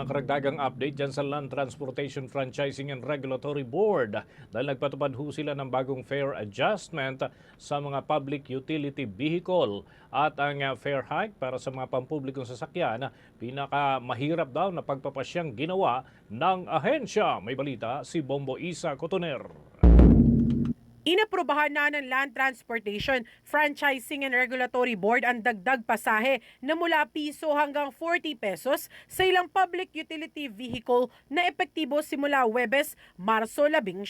mga karagdagang update dyan sa Land Transportation Franchising and Regulatory Board dahil nagpatupad ho sila ng bagong fare adjustment sa mga public utility vehicle at ang fare hike para sa mga pampublikong sasakyan pinakamahirap daw na pagpapasyang ginawa ng ahensya. May balita si Bombo Isa Cotoner. Inaprubahan na ng Land Transportation, Franchising and Regulatory Board ang dagdag pasahe na mula piso hanggang 40 pesos sa ilang public utility vehicle na epektibo simula Huwebes, Marso 19.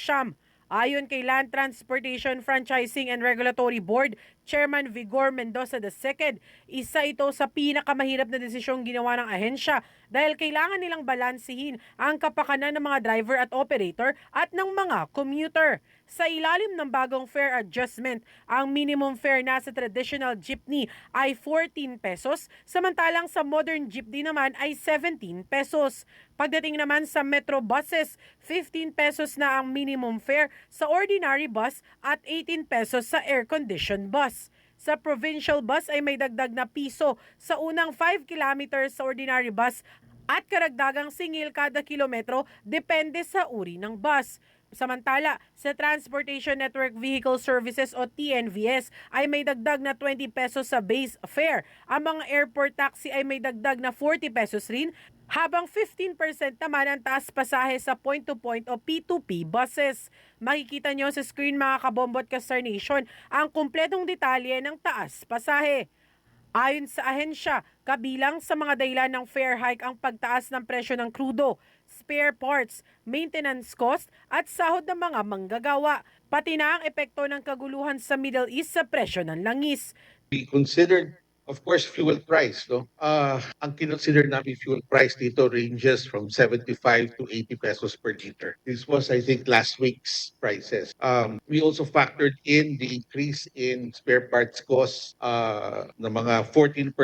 Ayon kay Land Transportation, Franchising and Regulatory Board Chairman Vigor Mendoza II, isa ito sa pinakamahirap na desisyong ginawa ng ahensya dahil kailangan nilang balansihin ang kapakanan ng mga driver at operator at ng mga commuter. Sa ilalim ng bagong fare adjustment, ang minimum fare na sa traditional jeepney ay 14 pesos, samantalang sa modern jeepney naman ay 17 pesos. Pagdating naman sa metro buses, 15 pesos na ang minimum fare sa ordinary bus at 18 pesos sa air-conditioned bus. Sa provincial bus ay may dagdag na piso sa unang 5 kilometers sa ordinary bus at karagdagang singil kada kilometro depende sa uri ng bus. Samantala, sa Transportation Network Vehicle Services o TNVS ay may dagdag na 20 pesos sa base fare. Ang mga airport taxi ay may dagdag na 40 pesos rin, habang 15% naman ang taas pasahe sa point-to-point o P2P buses. Makikita nyo sa screen mga kabombo at ka-Star Nation ang kumpletong detalye ng taas pasahe. Ayon sa ahensya, kabilang sa mga dahilan ng fare hike ang pagtaas ng presyo ng krudo, spare parts, maintenance cost at sahod ng mga manggagawa, pati na ang epekto ng kaguluhan sa Middle East sa presyo ng langis. We considered, of course, fuel price. No? Ang kinonsider namin fuel price dito ranges from 75 to 80 pesos per liter. This was, I think, last week's prices. We also factored in the increase in spare parts costs na mga 14%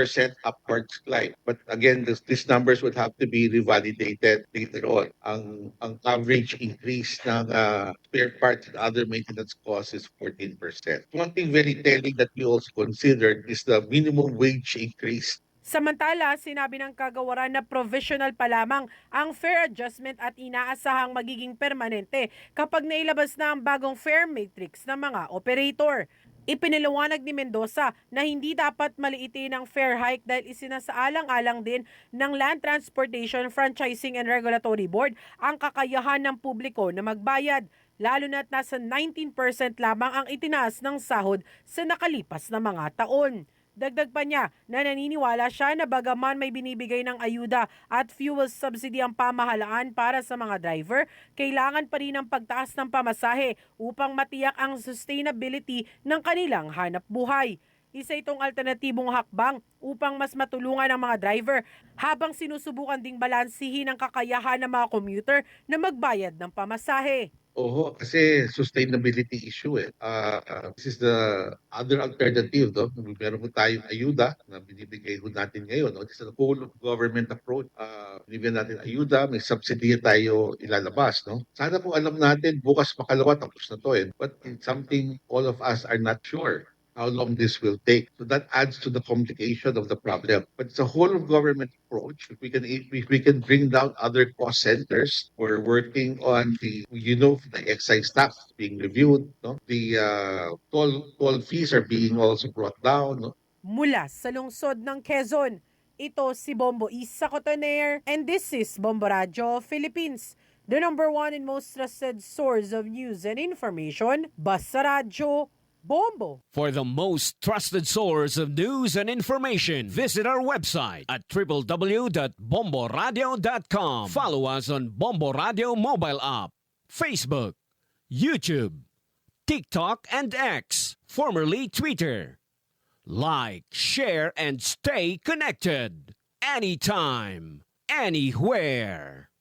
upwards climb. But again, these numbers would have to be revalidated later on. Ang average increase ng spare parts and other maintenance costs is 14%. One thing very telling that we also considered is the minimum wage increase. Samantala, sinabi ng kagawaran na provisional pa lamang ang fare adjustment at inaasahang magiging permanente kapag nailabas na ang bagong fare matrix ng mga operator. Ipinaliwanag ni Mendoza na hindi dapat maliitin ang fare hike dahil isinasaalang-alang din ng Land Transportation Franchising and Regulatory Board ang kakayahan ng publiko na magbayad, lalo na't nasa 19% lamang ang itinaas ng sahod sa nakalipas na mga taon. Dagdag pa niya na naniniwala siya na bagaman may binibigay ng ayuda at fuel subsidy ang pamahalaan para sa mga driver, kailangan pa rin ang pagtaas ng pamasahe upang matiyak ang sustainability ng kanilang hanap buhay. Isa itong alternatibong hakbang upang mas matulungan ang mga driver habang sinusubukan ding balansihin ang kakayahan ng mga commuter na magbayad ng pamasahe. Oo, kasi sustainability issue eh. This is the other alternative, no? Meron po tayong ayuda na binibigay ho natin ngayon. No? This is a whole of government approach. Binibigyan natin ayuda, may subsidy tayo ilalabas. No? Sana po alam natin, bukas makalawa tapos na to. Eh. But it's something all of us are not sure how long this will take. So that adds to the complication of the problem. But it's a whole of government approach. If we can bring down other cost centers, we're working on the excise tax being reviewed. No? The toll fees are being also brought down. No? Mula sa lungsod ng Quezon, ito si Bombo Isa Cotoner and this is Bombo Radio Philippines, the number one and most trusted source of news and information. Basta Radio Bombo. For the most trusted source of news and information, visit our website at www.bomboradio.com. Follow us on Bombo Radio mobile app, Facebook, YouTube, TikTok, and X, formerly Twitter. Like, share, and stay connected. Anytime, anywhere.